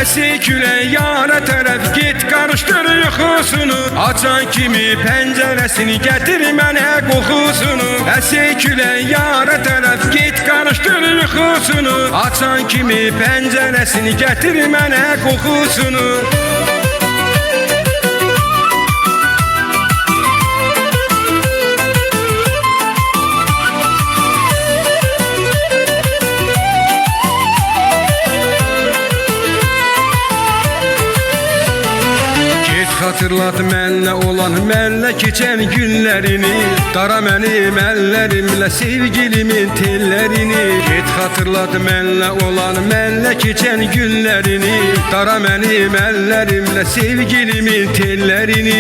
Əsir külək yana tərəf get, qarışdır yuxusunu. Açan kimi pəncərəsini gətir mənə qoxusunu. Əsir külək yana tərəf get, qarışdır yuxusunu. Açan kimi pəncərəsini gətir mənə qoxusunu. Xatırlat mənlə olan, mənlə keçən günlərini. Dara mənim əllərimlə sevgilimin tellərini. Get xatırlat mənlə olan, mənlə keçən günlərini. Dara mənim əllərimlə sevgilimin tellərini.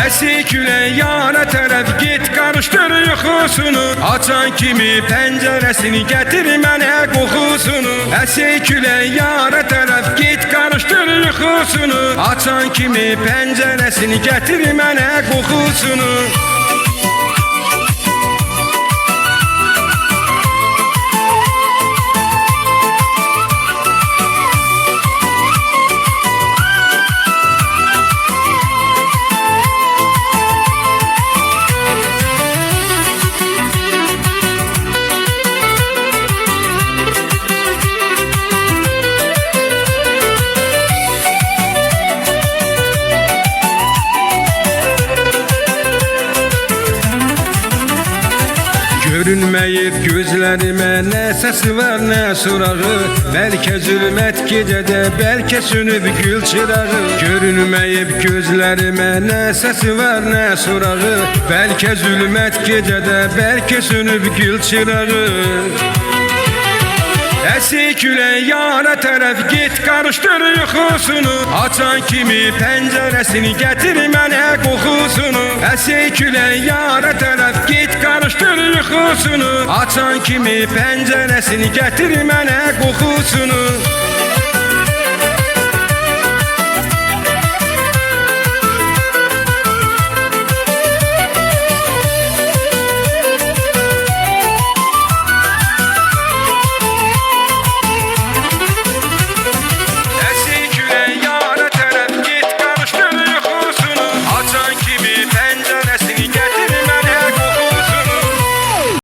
Əsir külək yana tərəf get, qarışdır yuxusunu. Açan kimi pəncərəsini gətir mənə qoxusunu. Əsir külək yana tərəf get, qarışdır yuxusunu. Açan kimi pəncərəsini gətir mənə qoxusunu. Görünməyib gözlərimə, nə səsi var, nə surağı. Bəlkə zülmət gecədə, bəlkə sönüb gül çırağı. Görünməyib gözlərimə, nə səsi var, nə surağı. Bəlkə zülmət gecədə, bəlkə sönüb gül çırağı. Əsir külək yana tərəf get, qarışdır yuxusunu. Açan kimi pəncərəsini gətir mənə qoxusunu. Əsir külək yana tərəf get, qarışdır yuxusunu. Açan kimi pəncərəsini gətir mənə qoxusunu.